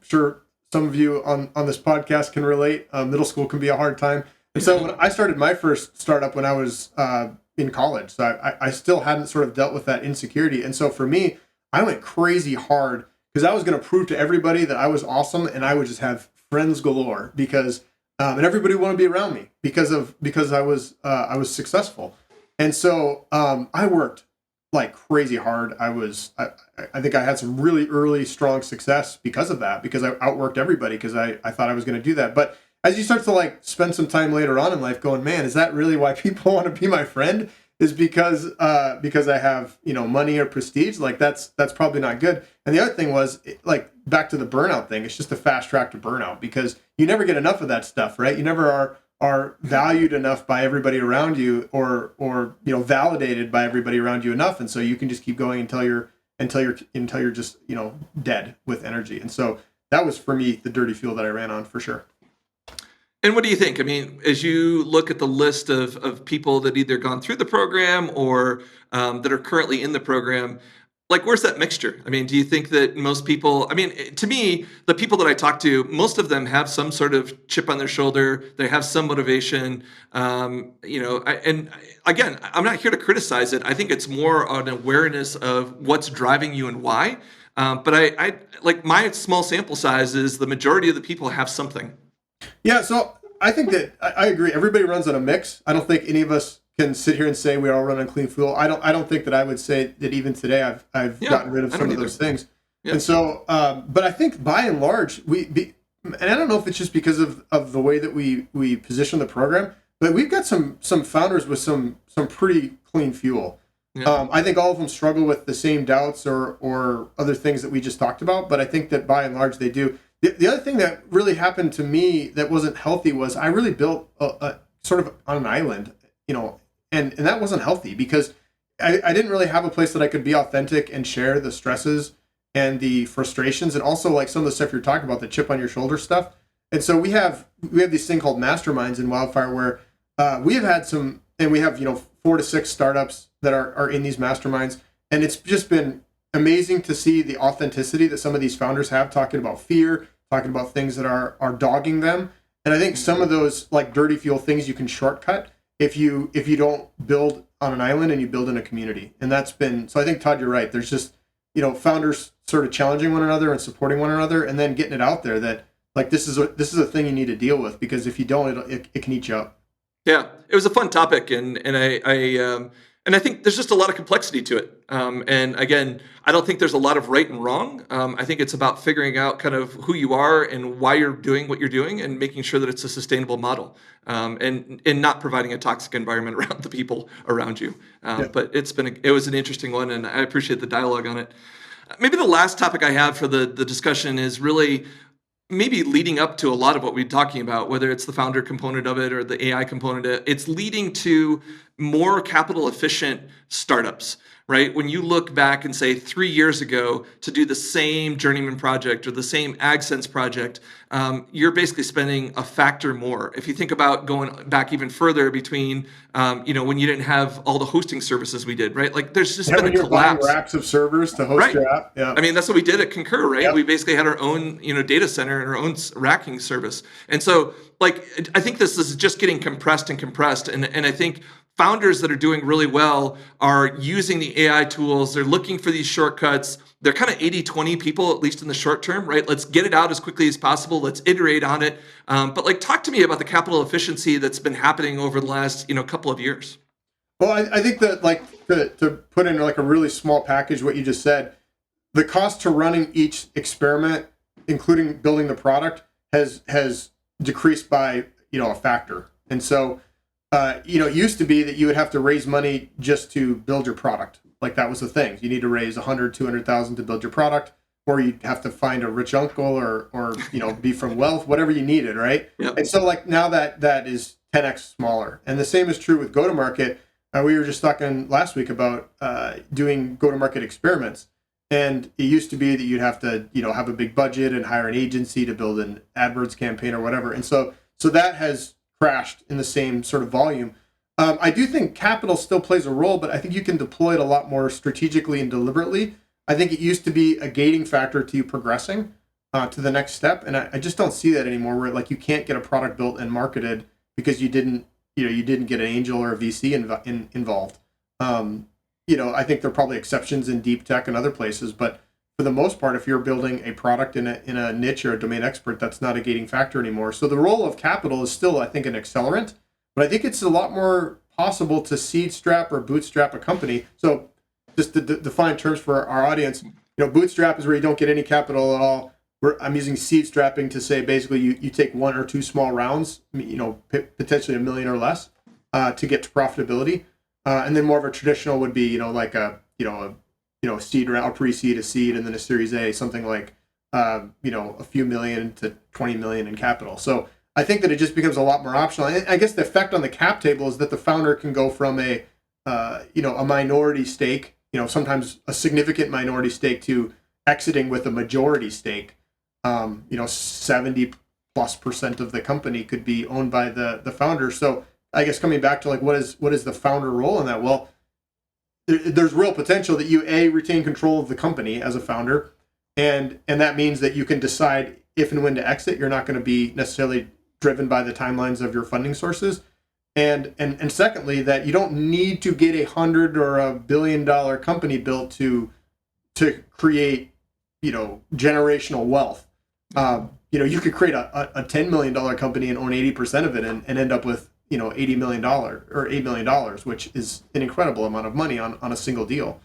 Sure, some of you on this podcast can relate. Middle school can be a hard time. And so when I started my first startup when I was in college, so I still hadn't sort of dealt with that insecurity. And so for me, I went crazy hard because I was going to prove to everybody that I was awesome, and I would just have friends galore because and everybody wanted to be around me because I was successful. And so I worked like crazy hard. I think I had some really early strong success because of that, because I outworked everybody because I thought I was going to do that. But as you start to like spend some time later on in life going, man, is that really why people want to be my friend? is because I have money or prestige. Like that's probably not good. And the other thing was like back to the burnout thing. It's just a fast track to burnout because you never get enough of that stuff, right? You never are valued enough by everybody around you, or validated by everybody around you enough, and so you can just keep going until you're just dead with energy. And so that was for me the dirty fuel that I ran on for sure. And what do you think? I mean, as you look at the list of people that either gone through the program or that are currently in the program, like, where's that mixture? I mean, do you think that most people, I mean, to me, the people that I talk to, most of them have some sort of chip on their shoulder. They have some motivation. And again, I'm not here to criticize it. I think it's more an awareness of what's driving you and why. But I like my small sample size is the majority of the people have something. Yeah, so I think that I agree. Everybody runs on a mix. I don't think any of us can sit here and say we all run on clean fuel. I don't think that I would say that even today I've gotten rid of some of those things. Yeah. And so, but I think by and large and I don't know if it's just because of the way that we position the program, but we've got some founders with some pretty clean fuel. Yeah. I think all of them struggle with the same doubts or other things that we just talked about, but I think that by and large they do. The other thing that really happened to me that wasn't healthy was I really built a sort of on an island, and that wasn't healthy because I didn't really have a place that I could be authentic and share the stresses and the frustrations and also like some of the stuff you're talking about, the chip on your shoulder stuff. And so we have this thing called masterminds in Wildfire where we have had some, and we have 4 to 6 startups that are in these masterminds, and it's just been amazing to see the authenticity that some of these founders have, talking about fear, talking about things that are dogging them. And I think some of those like dirty fuel things you can shortcut if you don't build on an island and you build in a community. And that's been, so I think, Todd, you're right. There's just, founders sort of challenging one another and supporting one another, and then getting it out there that like this is a thing you need to deal with, because if you don't, it can eat you up. Yeah, it was a fun topic, and I think there's just a lot of complexity to it. And again, I don't think there's a lot of right and wrong. I think it's about figuring out kind of who you are and why you're doing what you're doing, and making sure that it's a sustainable model, and not providing a toxic environment around the people around you. But it was an interesting one, and I appreciate the dialogue on it. Maybe the last topic I have for the discussion is really maybe leading up to a lot of what we're talking about, whether it's the founder component of it or the AI component, it's leading to more capital efficient startups, right? When you look back and say 3 years ago to do the same Journeyman project or the same AgSense project, you're basically spending a factor more. If you think about going back even further between, when you didn't have all the hosting services we did, right? Like there's just been a collapse. Racks of servers to host your app. Yeah. I mean, that's what we did at Concur, right? Yep. We basically had our own, data center and our own racking service. And so, like, I think this is just getting compressed. And I think founders that are doing really well are using the AI tools. They're looking for these shortcuts. They're kind of 80-20 people, at least in the short term, right? Let's get it out as quickly as possible. Let's iterate on it. But like, talk to me about the capital efficiency that's been happening over the last, couple of years. Well, I think that like to put in like a really small package, what you just said, the cost to running each experiment, including building the product, has decreased by, a factor. And so, it used to be that you would have to raise money just to build your product. Like that was the thing. You need to raise 100, 200,000 to build your product, or you'd have to find a rich uncle or be from wealth, whatever you needed, right? Yep. And so like now that is 10x smaller. And the same is true with go-to-market. We were just talking last week about doing go-to-market experiments. And it used to be that you'd have to, have a big budget and hire an agency to build an AdWords campaign or whatever. And so that has crashed in the same sort of volume. I do think capital still plays a role, but I think you can deploy it a lot more strategically and deliberately. I think it used to be a gating factor to you progressing to the next step. And I just don't see that anymore, where like you can't get a product built and marketed because you didn't get an angel or a VC involved. I think there are probably exceptions in deep tech and other places, but for the most part, if you're building a product in a niche or a domain expert, that's not a gating factor anymore. So the role of capital is still, I think, an accelerant, but I think it's a lot more possible to seed strap or bootstrap a company. So just to define terms for our audience, bootstrap is where you don't get any capital at all. I'm using seed strapping to say basically you take 1 or 2 small rounds, potentially $1 million or less, to get to profitability. And then more of a traditional would be, like a seed round, a pre-seed, a seed, and then a Series A, something like, a few million to 20 million in capital. So I think that it just becomes a lot more optional. And I guess the effect on the cap table is that the founder can go from a minority stake, sometimes a significant minority stake, to exiting with a majority stake. 70+% of the company could be owned by the founder. So I guess coming back to like, what is the founder role in that? Well, there's real potential that you retain control of the company as a founder, and that means that you can decide if and when to exit. You're not going to be necessarily driven by the timelines of your funding sources, and secondly, that you don't need to get $100 or $1 billion company built to create generational wealth. You could create a $10 million company and own 80% of it and end up with $80 million or $8 million, which is an incredible amount of money on a single deal.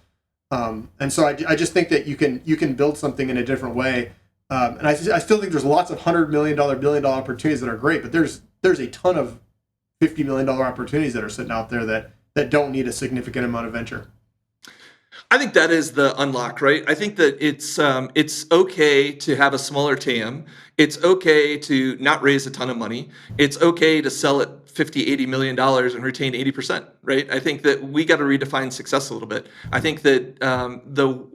And so I just think that you can build something in a different way. And I still think there's lots of $100 million, $1 billion opportunities that are great, but there's a ton of $50 million opportunities that are sitting out there that don't need a significant amount of venture. I think that is the unlock, right? I think that it's okay to have a smaller TAM. It's okay to not raise a ton of money. It's okay to sell at $50, $80 million and retain 80%, right? I think that we got to redefine success a little bit. I think that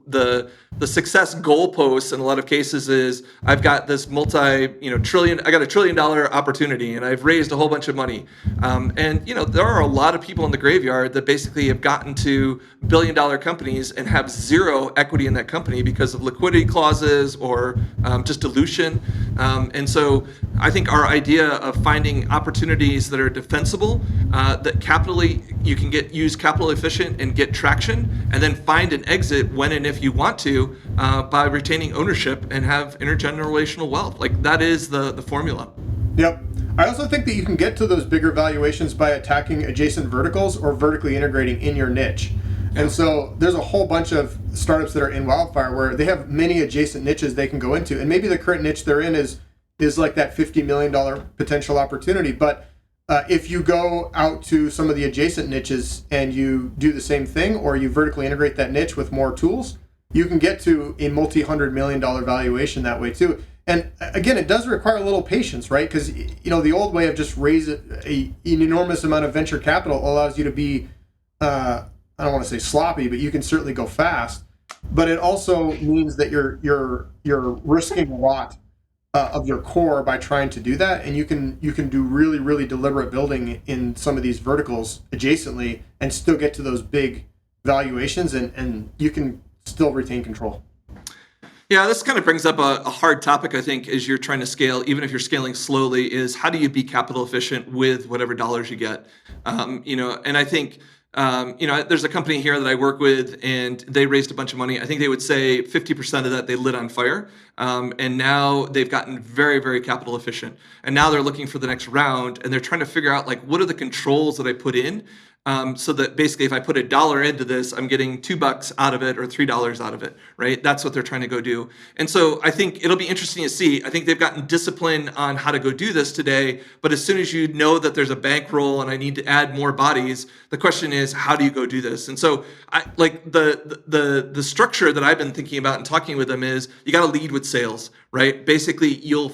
the success goalposts in a lot of cases is I've got this trillion, I got $1 trillion opportunity and I've raised a whole bunch of money. And there are a lot of people in the graveyard that basically have gotten to $1 billion companies and have zero equity in that company because of liquidity clauses or just dilution. And so I think our idea of finding opportunities that are defensible, that you can use capital efficient and get traction, and then find an exit when and if you want to, by retaining ownership and have intergenerational wealth. Like that is the formula. Yep. I also think that you can get to those bigger valuations by attacking adjacent verticals or vertically integrating in your niche. And so there's a whole bunch of startups that are in Wildfire where they have many adjacent niches they can go into. And maybe the current niche they're in is like that $50 million potential opportunity. But if you go out to some of the adjacent niches and you do the same thing, or you vertically integrate that niche with more tools, you can get to a multi-$100 million valuation that way too. And again, it does require a little patience, right? Because the old way of just raising an enormous amount of venture capital allows you to be, I don't want to say sloppy, but you can certainly go fast. But it also means that you're risking a lot of your core by trying to do that, and you can do really, really deliberate building in some of these verticals adjacently and still get to those big valuations, and you can still retain control. Yeah, this kind of brings up a hard topic, I think, as you're trying to scale, even if you're scaling slowly, is how do you be capital efficient with whatever dollars you get? And I think, there's a company here that I work with, and they raised a bunch of money. I think they would say 50% of that they lit on fire. And now they've gotten very, very capital efficient. And now they're looking for the next round, and they're trying to figure out, like, what are the controls that I put in? So that basically if I put $1 into this, I'm getting $2 out of it or $3 out of it, right? That's what they're trying to go do. And so I think it'll be interesting to see. I think they've gotten discipline on how to go do this today, but as soon as you know that there's a bankroll and I need to add more bodies, the question is, how do you go do this? And so the structure that I've been thinking about and talking with them is you got to lead with sales, right? Basically, you'll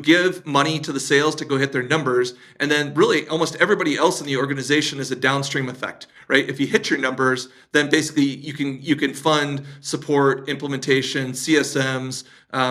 give money to the sales to go hit their numbers, and then really almost everybody else in the organization is a downstream effect, right? If you hit your numbers, then basically you can fund support, implementation, CSMs,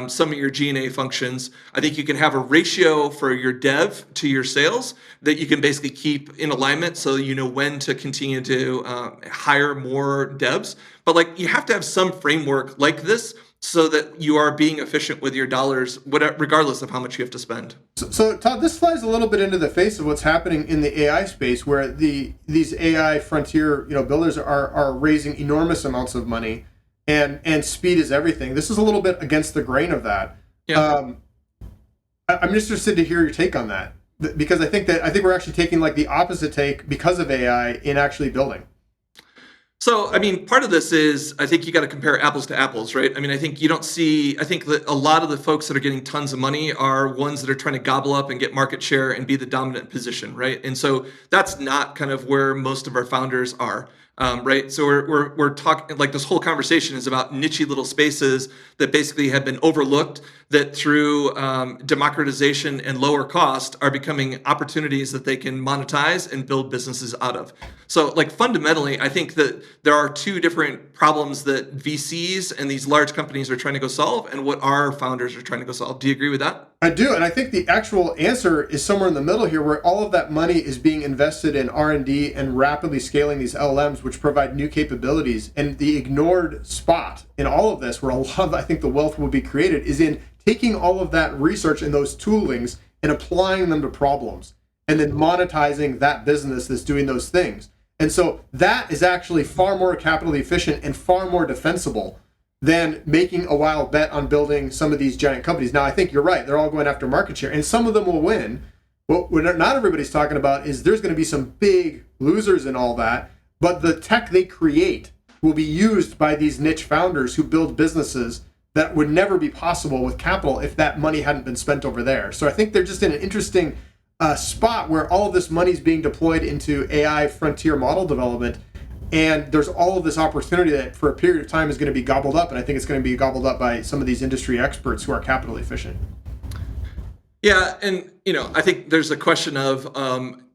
some of your G&A functions. I think you can have a ratio for your dev to your sales that you can basically keep in alignment, so you know when to continue to hire more devs. But you have to have some framework like this, so that you are being efficient with your dollars, regardless of how much you have to spend. So Todd, this flies a little bit into the face of what's happening in the AI space, where these AI frontier builders are raising enormous amounts of money, and speed is everything. This is a little bit against the grain of that. Yeah. I'm just interested to hear your take on that, because I think we're actually taking the opposite take because of AI in actually building. So, I mean, part of this is I think you got to compare apples to apples, right? I mean, I think you don't see, I think that a lot of the folks that are getting tons of money are ones that are trying to gobble up and get market share and be the dominant position, right? And so that's not kind of where most of our founders are. Right. So we're talking like this whole conversation is about niche little spaces that basically have been overlooked that through democratization and lower cost are becoming opportunities that they can monetize and build businesses out of. So like fundamentally, I think that there are two different problems that VCs and these large companies are trying to go solve and what our founders are trying to go solve. Do you agree with that? I do, and I think the actual answer is somewhere in the middle here, where all of that money is being invested in R&D and rapidly scaling these LLMs, which provide new capabilities. And the ignored spot in all of this, where a lot of, I think, the wealth will be created, is in taking all of that research and those toolings and applying them to problems, and then monetizing that business that's doing those things. And so that is actually far more capital efficient and far more defensible than making a wild bet on building some of these giant companies. Now, I think you're right. They're all going after market share, and some of them will win. What not everybody's talking about is there's going to be some big losers in all that, but the tech they create will be used by these niche founders who build businesses that would never be possible with capital if that money hadn't been spent over there. So I think they're just in an interesting spot where all of this money is being deployed into AI frontier model development. And there's all of this opportunity that for a period of time is going to be gobbled up. And I think it's going to be gobbled up by some of these industry experts who are capital efficient. Yeah. And, I think there's a question of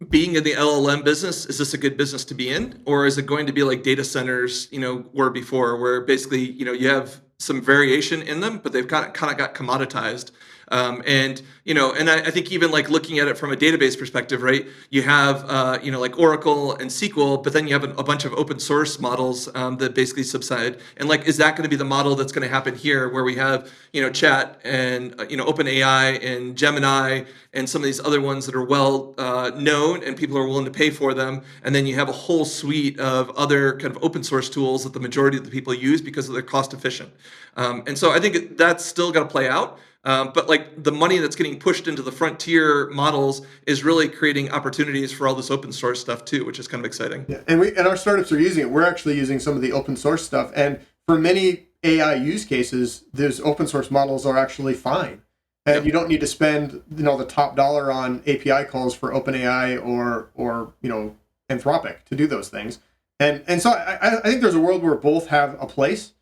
being in the LLM business. Is this a good business to be in? Or is it going to be like data centers, were before, where basically, you have some variation in them, but they've kind of got commoditized. And I think even like looking at it from a database perspective, right? You have, like Oracle and SQL, but then you have a bunch of open source models that basically subside. And like, is that going to be the model that's going to happen here, where we have, Chat and OpenAI and Gemini and some of these other ones that are well known and people are willing to pay for them, and then you have a whole suite of other kind of open source tools that the majority of the people use because they're cost efficient. And so I think that's still got to play out. But like the money that's getting pushed into the frontier models is really creating opportunities for all this open source stuff too, which is kind of exciting. Yeah, and our startups are using it. We're actually using some of the open source stuff, and for many AI use cases, those open source models are actually fine, and yep. You don't need to spend the top dollar on API calls for OpenAI or Anthropic to do those things. And so I think there's a world where both have a place.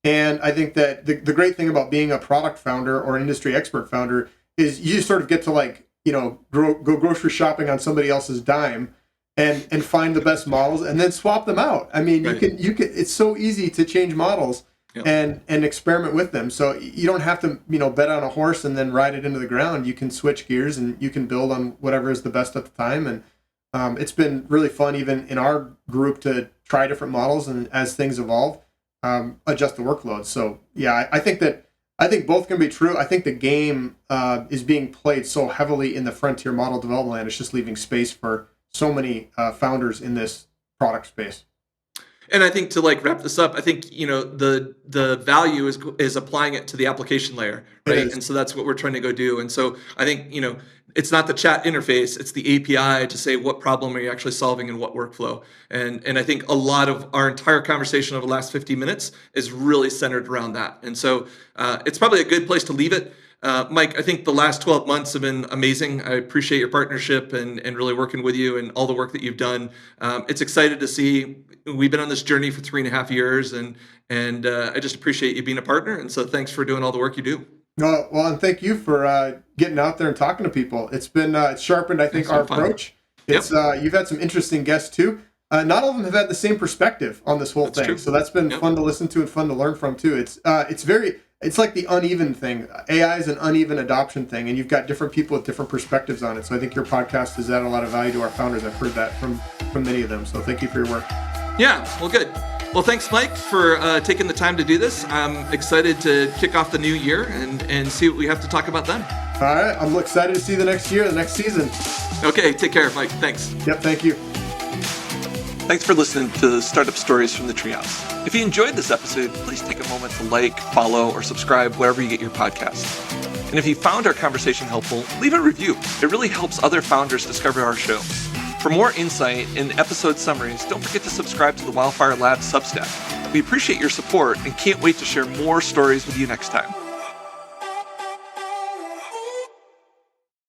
And I think that the great thing about being a product founder or an industry expert founder is you sort of get to go grocery shopping on somebody else's dime and find the best models and then swap them out. I mean, right. you can it's so easy to change models and experiment with them. So you don't have to, bet on a horse and then ride it into the ground. You can switch gears and you can build on whatever is the best at the time. And it's been really fun even in our group to try different models, and as things evolve, adjust the workload. So yeah, I think both can be true. I think the game is being played so heavily in the frontier model development land. It's just leaving space for so many founders in this product space. And I think to wrap this up, I think the value is applying it to the application layer, right? And so that's what we're trying to go do. And so I think it's not the chat interface; it's the API to say what problem are you actually solving and what workflow. And I think a lot of our entire conversation over the last 50 minutes is really centered around that. And so it's probably a good place to leave it. Mike, I think the last 12 months have been amazing. I appreciate your partnership and really working with you and all the work that you've done. It's excited to see. We've been on this journey for 3.5 years, and I just appreciate you being a partner. And so thanks for doing all the work you do. Well, and thank you for getting out there and talking to people. It's been it's sharpened, I think, our approach. It's you've had some interesting guests too. Not all of them have had the same perspective on this whole thing, true. So that's been fun to listen to and fun to learn from too. It's like the uneven thing. AI is an uneven adoption thing, and you've got different people with different perspectives on it. So I think your podcast has added a lot of value to our founders. I've heard that from many of them. So thank you for your work. Yeah, well, good. Well, thanks, Mike, for taking the time to do this. I'm excited to kick off the new year and see what we have to talk about then. All right. I'm excited to see the next year, the next season. Okay. Take care, Mike. Thanks. Yep. Thank you. Thanks for listening to Startup Stories from the Treehouse. If you enjoyed this episode, please take a moment to like, follow, or subscribe wherever you get your podcasts. And if you found our conversation helpful, leave a review. It really helps other founders discover our show. For more insight and episode summaries, don't forget to subscribe to the Wildfire Labs Substack. We appreciate your support and can't wait to share more stories with you next time.